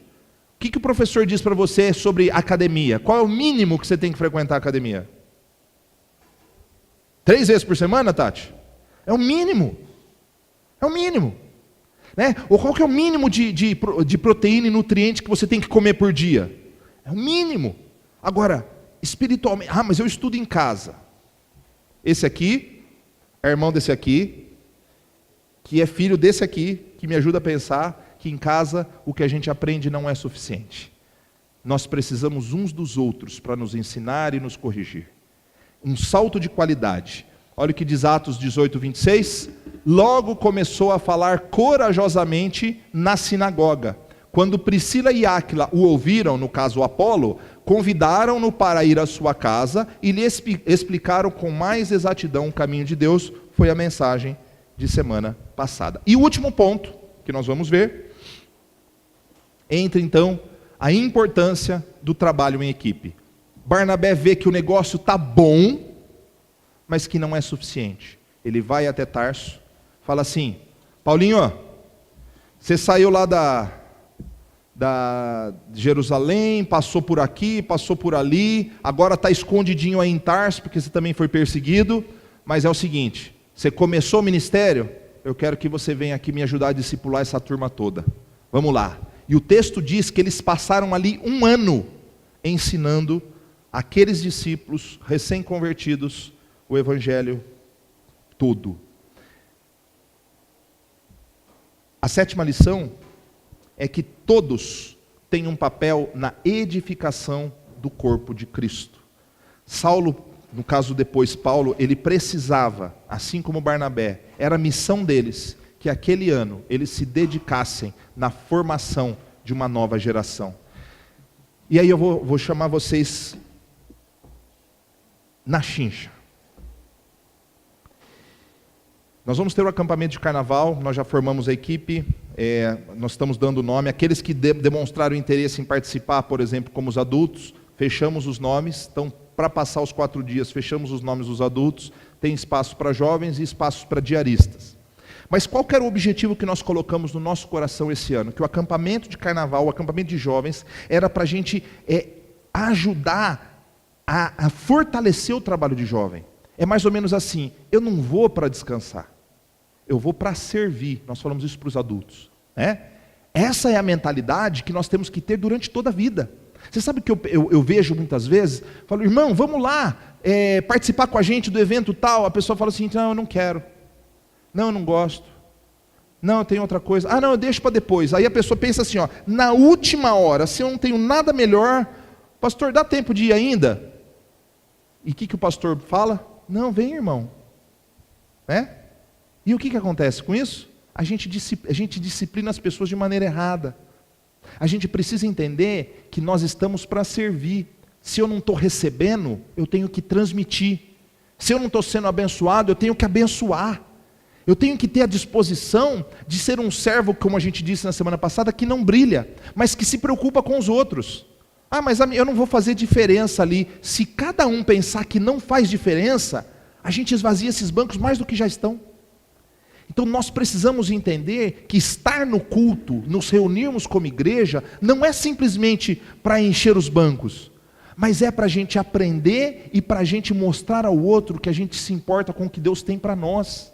S1: O que o professor diz para você sobre academia? Qual é o mínimo que você tem que frequentar a academia? 3 vezes por semana, Tati? É o mínimo. É o mínimo. Né? Ou qual que é o mínimo de proteína e nutriente que você tem que comer por dia? É o mínimo. Agora, espiritualmente, mas eu estudo em casa. Esse aqui é irmão desse aqui, que é filho desse aqui, que me ajuda a pensar que em casa o que a gente aprende não é suficiente. Nós precisamos uns dos outros para nos ensinar e nos corrigir. Um salto de qualidade. Olha o que diz Atos 18:26. Logo começou a falar corajosamente na sinagoga. Quando Priscila e Áquila o ouviram, no caso Apolo, convidaram-no para ir à sua casa e lhe explicaram com mais exatidão o caminho de Deus. Foi a mensagem de semana passada. E o último ponto que nós vamos ver, entra então a importância do trabalho em equipe. Barnabé vê que o negócio está bom, mas que não é suficiente. Ele vai até Tarso, fala assim: Paulinho, você saiu lá de Jerusalém, passou por aqui, passou por ali, agora está escondidinho aí em Tarso, porque você também foi perseguido, mas é o seguinte, você começou o ministério, eu quero que você venha aqui me ajudar a discipular essa turma toda. Vamos lá. E o texto diz que eles passaram ali 1 ano ensinando aqueles discípulos recém-convertidos o evangelho todo. A 7ª lição é que todos têm um papel na edificação do corpo de Cristo. Saulo, no caso depois Paulo, ele precisava, assim como Barnabé, era a missão deles, que aquele ano eles se dedicassem na formação de uma nova geração. E aí eu vou chamar vocês na chincha. Nós vamos ter o acampamento de carnaval, nós já formamos a equipe, nós estamos dando nome. Aqueles que demonstraram interesse em participar, por exemplo, como os adultos, fechamos os nomes. Então, para passar os 4 dias, fechamos os nomes dos adultos. Tem espaço para jovens e espaços para diaristas. Mas qual que era o objetivo que nós colocamos no nosso coração esse ano? Que o acampamento de carnaval, o acampamento de jovens, era para a gente ajudar a fortalecer o trabalho de jovem. É mais ou menos assim: eu não vou para descansar, eu vou para servir. Nós falamos isso para os adultos, né? Essa é a mentalidade que nós temos que ter durante toda a vida. Você sabe que eu vejo muitas vezes, falo: irmão, vamos lá participar com a gente do evento tal. A pessoa fala assim: não, eu não quero, não, eu não gosto, não, eu tenho outra coisa, ah não, eu deixo para depois. Aí a pessoa pensa assim, na última hora, se eu não tenho nada melhor, pastor, dá tempo de ir ainda? E o que o pastor fala? Não, vem, irmão. E o que acontece com isso? A gente disciplina as pessoas de maneira errada. A gente precisa entender que nós estamos para servir. Se eu não estou recebendo, eu tenho que transmitir. Se eu não estou sendo abençoado, eu tenho que abençoar. Eu tenho que ter a disposição de ser um servo, como a gente disse na semana passada, que não brilha, mas que se preocupa com os outros. Ah, mas eu não vou fazer diferença ali. Se cada um pensar que não faz diferença, a gente esvazia esses bancos mais do que já estão. Então nós precisamos entender que estar no culto, nos reunirmos como igreja, não é simplesmente para encher os bancos, mas é para a gente aprender e para a gente mostrar ao outro que a gente se importa com o que Deus tem para nós.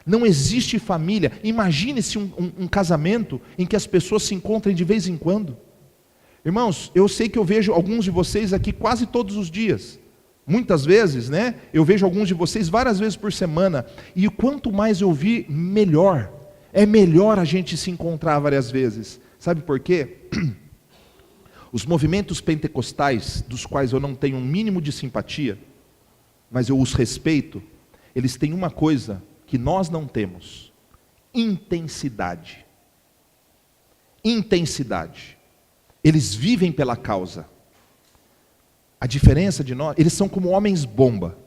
S1: Não existe família. Imagine-se um casamento em que as pessoas se encontrem de vez em quando. Irmãos, eu sei que eu vejo alguns de vocês aqui quase todos os dias. Muitas vezes, né? Eu vejo alguns de vocês várias vezes por semana. E quanto mais eu vi, melhor. É melhor a gente se encontrar várias vezes. Sabe por quê? Os movimentos pentecostais, dos quais eu não tenho um mínimo de simpatia, mas eu os respeito, eles têm uma coisa que nós não temos: intensidade. Intensidade. Eles vivem pela causa. A diferença de nós, eles são como homens bomba.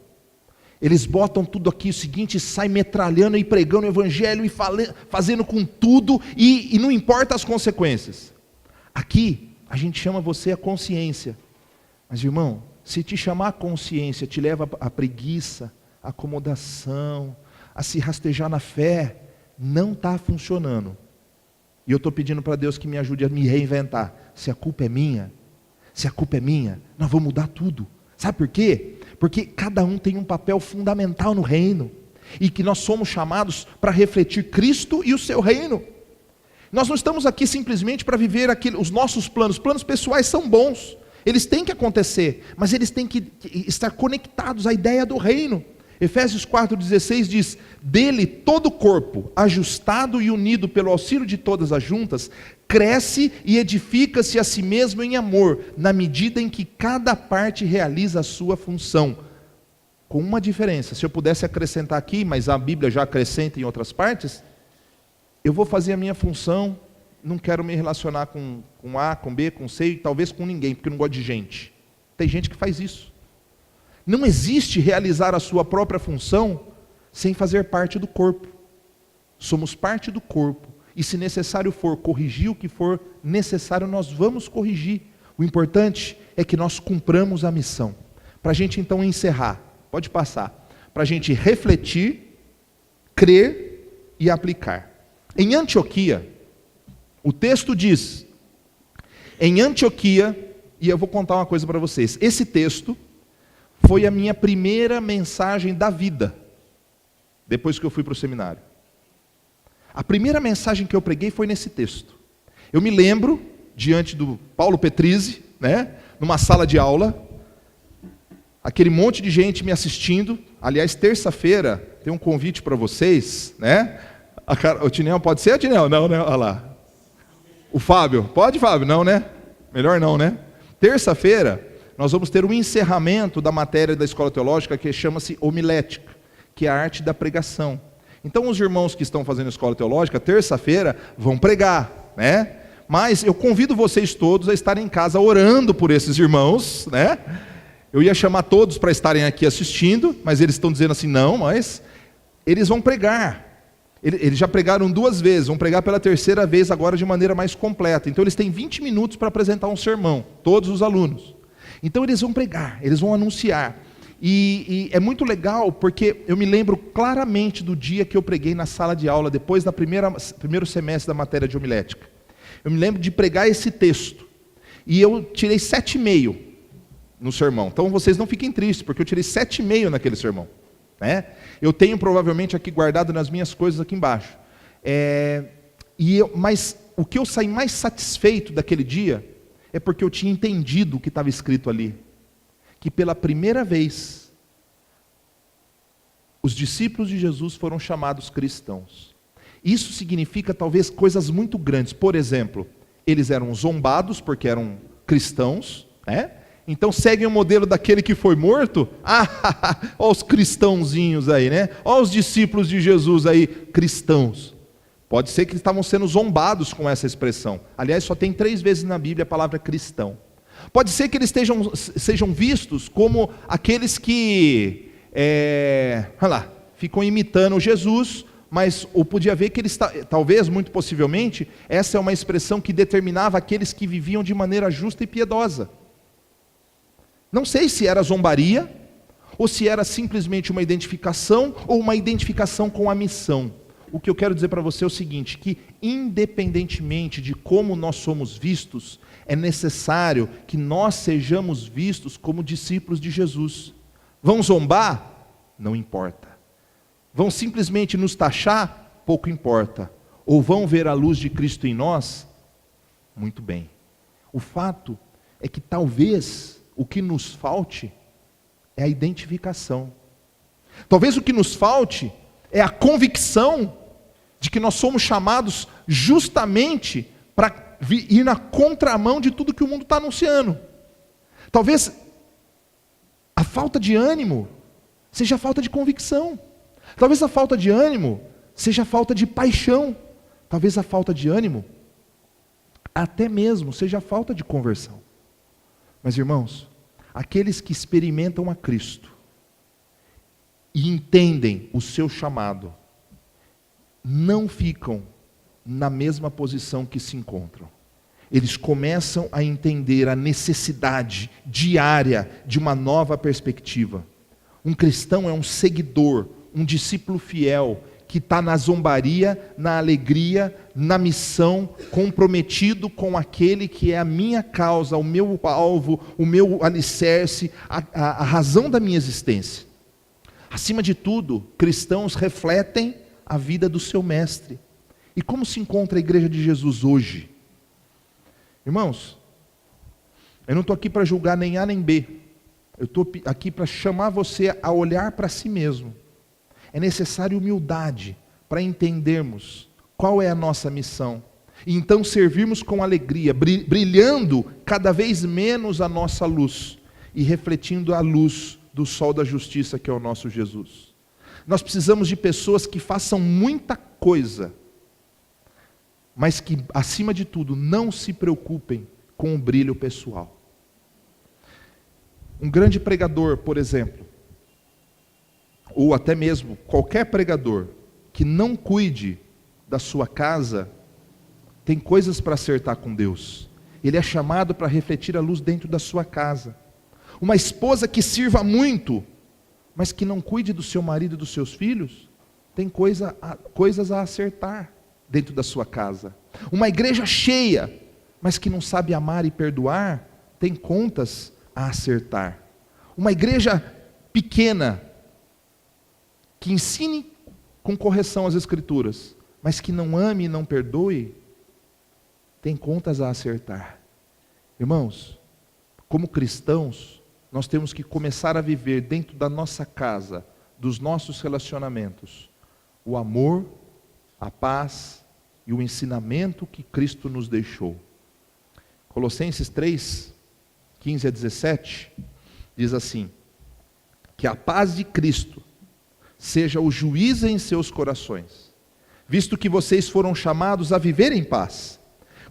S1: Eles botam tudo aqui o seguinte, sai metralhando e pregando o evangelho e fazendo com tudo e não importa as consequências. Aqui a gente chama você a consciência. Mas irmão, se te chamar a consciência te leva a preguiça, a acomodação, a se rastejar na fé, não está funcionando. E eu estou pedindo para Deus que me ajude a me reinventar. Se a culpa é minha, nós vamos mudar tudo. Sabe por quê? Porque cada um tem um papel fundamental no reino. E que nós somos chamados para refletir Cristo e o seu reino. Nós não estamos aqui simplesmente para viver os nossos planos. Planos pessoais são bons. Eles têm que acontecer. Mas eles têm que estar conectados à ideia do reino. Efésios 4,16 diz: dele todo o corpo, ajustado e unido pelo auxílio de todas as juntas, cresce e edifica-se a si mesmo em amor, na medida em que cada parte realiza a sua função. Com uma diferença: se eu pudesse acrescentar aqui, mas a Bíblia já acrescenta em outras partes, eu vou fazer a minha função, não quero me relacionar com A, com B, com C, e talvez com ninguém, porque eu não gosto de gente. Tem gente que faz isso. Não existe realizar a sua própria função sem fazer parte do corpo. Somos parte do corpo. e se necessário for corrigir o que for necessário, nós vamos corrigir. O importante é que nós cumpramos a missão. Para a gente então encerrar, pode passar, para a gente refletir, crer e aplicar. Em Antioquia, o texto diz, em Antioquia, e eu vou contar uma coisa para vocês, esse texto foi a minha primeira mensagem da vida, depois que eu fui para o seminário. A primeira mensagem que eu preguei foi nesse texto. Eu me lembro, diante do Paulo Petrizzi, numa sala de aula, aquele monte de gente me assistindo. Aliás, terça-feira tem um convite para vocês, O Tinel, pode ser, Tinel? Não, né? Olha lá. O Fábio, pode, Fábio? Não, né? Melhor não, né? Terça-feira, nós vamos ter um encerramento da matéria da Escola Teológica que chama-se homilética, que é a arte da pregação. Então, os irmãos que estão fazendo Escola Teológica, terça-feira, vão pregar, Mas eu convido vocês todos a estarem em casa orando por esses irmãos, Eu ia chamar todos para estarem aqui assistindo, mas eles estão dizendo assim, não, mas eles vão pregar. Eles já pregaram 2 vezes, vão pregar pela 3ª vez agora de maneira mais completa. Então eles têm 20 minutos para apresentar um sermão, todos os alunos. Então eles vão pregar, eles vão anunciar. E é muito legal, porque eu me lembro claramente do dia que eu preguei na sala de aula, depois da primeiro semestre da matéria de homilética. Eu me lembro de pregar esse texto, e eu tirei 7,5 no sermão. Então vocês não fiquem tristes, porque eu tirei 7,5 naquele sermão. Eu tenho provavelmente aqui guardado nas minhas coisas aqui embaixo. Mas o que eu saí mais satisfeito daquele dia, é porque eu tinha entendido o que estava escrito ali. Que pela primeira vez, os discípulos de Jesus foram chamados cristãos. Isso significa talvez coisas muito grandes. Por exemplo, eles eram zombados porque eram cristãos, Então seguem o modelo daquele que foi morto. Olha os cristãozinhos aí, Olha os discípulos de Jesus aí, cristãos. Pode ser que eles estavam sendo zombados com essa expressão. Aliás, só tem 3 vezes na Bíblia a palavra cristão. Pode ser que eles sejam vistos como aqueles que ficam imitando Jesus, mas ou podia ver que eles, talvez, muito possivelmente, essa é uma expressão que determinava aqueles que viviam de maneira justa e piedosa. Não sei se era zombaria, ou se era simplesmente uma identificação, ou uma identificação com a missão. O que eu quero dizer para você é o seguinte, que independentemente de como nós somos vistos, é necessário que nós sejamos vistos como discípulos de Jesus. Vão zombar? Não importa. Vão simplesmente nos taxar? Pouco importa. Ou vão ver a luz de Cristo em nós? Muito bem. O fato é que talvez o que nos falte é a identificação. Talvez o que nos falte é a convicção de que nós somos chamados justamente para ir na contramão de tudo que o mundo está anunciando. Talvez a falta de ânimo seja a falta de convicção. Talvez a falta de ânimo seja a falta de paixão. Talvez a falta de ânimo até mesmo seja a falta de conversão. Mas irmãos, aqueles que experimentam a Cristo e entendem o seu chamado, não ficam na mesma posição que se encontram. Eles começam a entender a necessidade diária de uma nova perspectiva. Um cristão é um seguidor, um discípulo fiel, que está na zombaria, na alegria, na missão, comprometido com aquele que é a minha causa, o meu alvo, o meu alicerce, a razão da minha existência. Acima de tudo, cristãos refletem a vida do seu mestre. E como se encontra a igreja de Jesus hoje? Irmãos, eu não estou aqui para julgar nem A nem B. Eu estou aqui para chamar você a olhar para si mesmo. É necessário humildade para entendermos qual é a nossa missão. E então servirmos com alegria, brilhando cada vez menos a nossa luz e refletindo a luz do sol da justiça que é o nosso Jesus. Nós precisamos de pessoas que façam muita coisa, mas que, acima de tudo, não se preocupem com o brilho pessoal. Um grande pregador, por exemplo, ou até mesmo qualquer pregador que não cuide da sua casa, tem coisas para acertar com Deus. Ele é chamado para refletir a luz dentro da sua casa. Uma esposa que sirva muito, mas que não cuide do seu marido e dos seus filhos, tem coisas a acertar dentro da sua casa. Uma igreja cheia, mas que não sabe amar e perdoar, tem contas a acertar. Uma igreja pequena, que ensine com correção as Escrituras, mas que não ame e não perdoe, tem contas a acertar. Irmãos, como cristãos, nós temos que começar a viver dentro da nossa casa, dos nossos relacionamentos, o amor, a paz e o ensinamento que Cristo nos deixou. Colossenses 3, 15 a 17, diz assim: que a paz de Cristo seja o juiz em seus corações, visto que vocês foram chamados a viver em paz,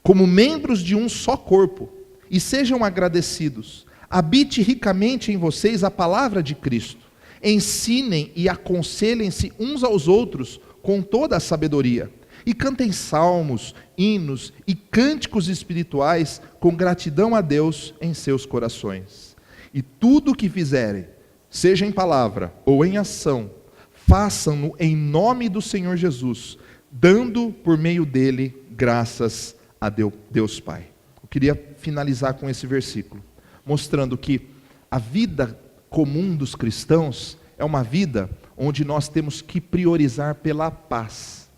S1: como membros de um só corpo, e sejam agradecidos. Habite ricamente em vocês a palavra de Cristo. Ensinem e aconselhem-se uns aos outros com toda a sabedoria. E cantem salmos, hinos e cânticos espirituais com gratidão a Deus em seus corações. E tudo o que fizerem, seja em palavra ou em ação, façam-no em nome do Senhor Jesus, dando por meio dele graças a Deus Pai. Eu queria finalizar com esse versículo, mostrando que a vida comum dos cristãos é uma vida onde nós temos que priorizar pela paz.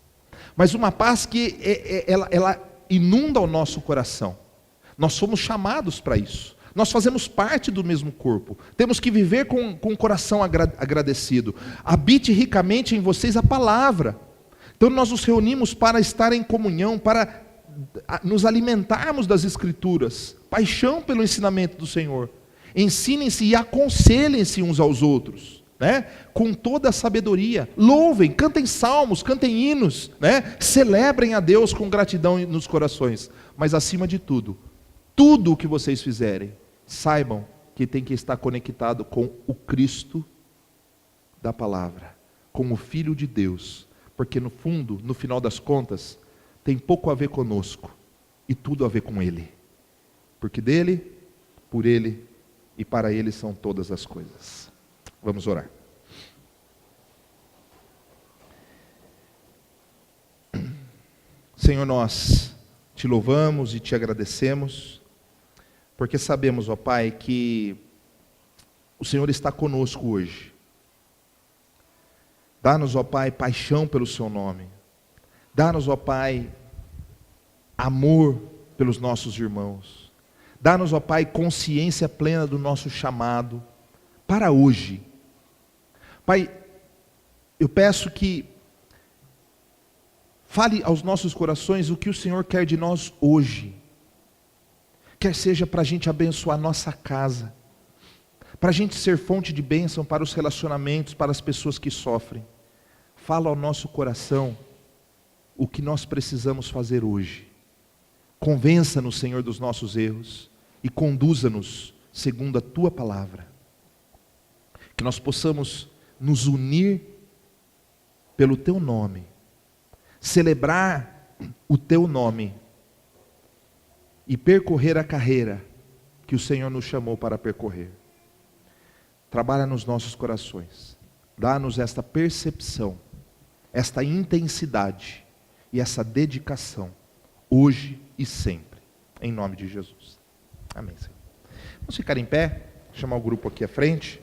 S1: Mas uma paz que ela inunda o nosso coração. Nós somos chamados para isso. Nós fazemos parte do mesmo corpo. Temos que viver com o coração agradecido. Habite ricamente em vocês a palavra. Então nós nos reunimos para estar em comunhão, para nos alimentarmos das Escrituras. Paixão pelo ensinamento do Senhor. Ensinem-se e aconselhem-se uns aos outros, né? Com toda a sabedoria. Louvem, cantem salmos, cantem hinos, né? Celebrem a Deus com gratidão nos corações. Mas acima de tudo, tudo o que vocês fizerem, saibam que tem que estar conectado com o Cristo da palavra, com o Filho de Deus, porque no fundo, no final das contas, tem pouco a ver conosco e tudo a ver com Ele, porque dele, por Ele e para Ele são todas as coisas. Vamos orar. Senhor, nós te louvamos e te agradecemos, porque sabemos, ó Pai, que o Senhor está conosco hoje. Dá-nos, ó Pai, paixão pelo seu nome. Dá-nos, ó Pai, amor pelos nossos irmãos. Dá-nos, ó Pai, consciência plena do nosso chamado para hoje. Pai, eu peço que fale aos nossos corações o que o Senhor quer de nós hoje. Quer seja para a gente abençoar a nossa casa, para a gente ser fonte de bênção para os relacionamentos, para as pessoas que sofrem. Fala ao nosso coração o que nós precisamos fazer hoje. Convença-nos, Senhor, dos nossos erros e conduza-nos segundo a Tua palavra. Que nós possamos nos unir pelo Teu nome, celebrar o Teu nome e percorrer a carreira que o Senhor nos chamou para percorrer. Trabalha nos nossos corações, dá-nos esta percepção, esta intensidade e essa dedicação, hoje e sempre, em nome de Jesus. Amém, Senhor. Vamos ficar em pé, chamar o grupo aqui à frente.